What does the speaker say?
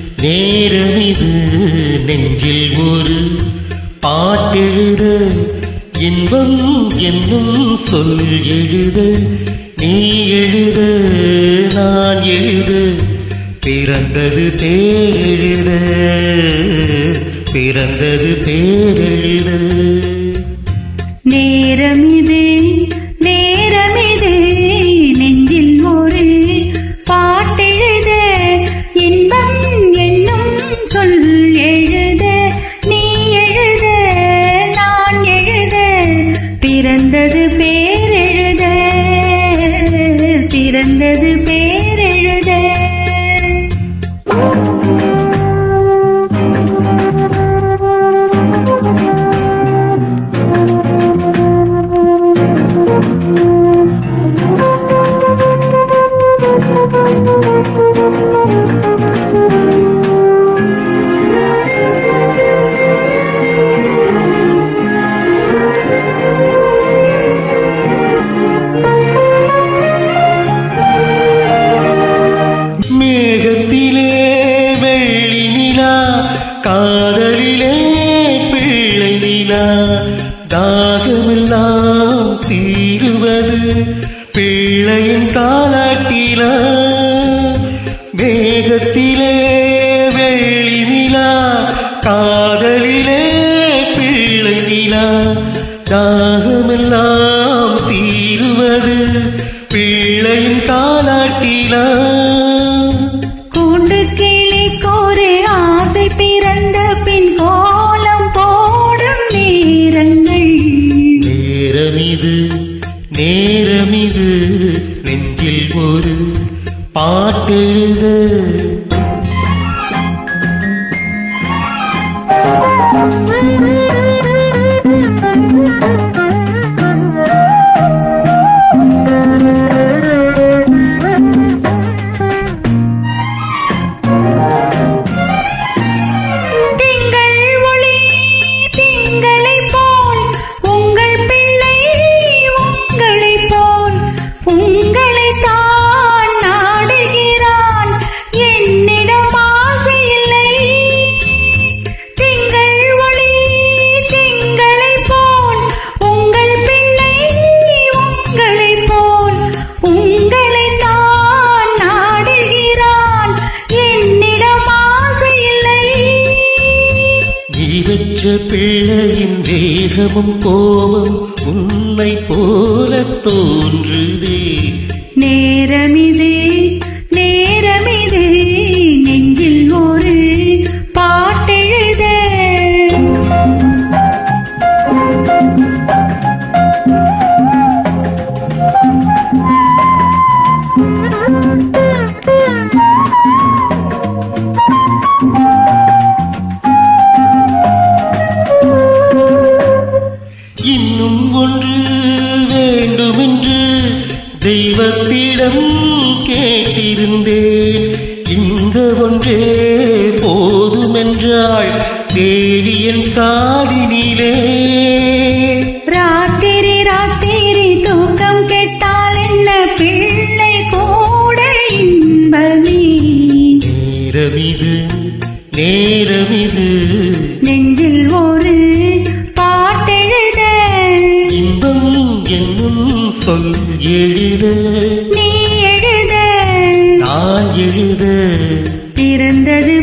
நேரமிது நெஞ்சில் ஒரு பாட்டெழுத இன்பம் என்னும் சொல் எழுத நீ எழுத நான் எழுத பிறந்தது பேரெழுத பிறந்தது பேரெழுத நேரமிது நேரமிது நெஞ்சில் ஒரு பாட்டெழுத இன்பம் என்னும் சொல் எழுத நீ எழுத நான் எழுத பிறந்தது பேரெழுத பிறந்தது பேரெழுத மேகத்திலே வெள்ளி நிலா காதலிலே பிள்ளை நிலா தாகமெல்லாம் தீருவது பிள்ளையின் தாலாட்டிலா மேகத்திலே வெள்ளி நிலா காதலிலே பிள்ளை நிலா தாகமெல்லாம் தீருவது பிள்ளையின் தாலாட்டிலா பிறந்த பின் கோலம் போடும் நேரங்கள் நேரமிது நேரமிது நெஞ்சில் ஒரு பாட்டெழுத பெற்ற பிள்ளையின் வேகமும் கோபம் உன்னை போல தோன்றுதே நேரமிது நேரமிது நெஞ்சில் ஒரு பாட்டெழுத இன்னும் ஒன்று வேண்டுமென்று தெய்வத்திடம் கேட்டிருந்தேன் இந்த ஒன்றே போதுமென்றாள் தேவியன் காதினிலே ராத்திரி ராத்திரி தூக்கம் கெட்டால் என்ன பிள்ளை கூட இன்பமே நேரமிது நேரமிது நெஞ்சில் ஒரு பாட்டெழுத இன்பம் என்னும் சொல் எழுத நீ எழுத நான் எழுத பிறந்தது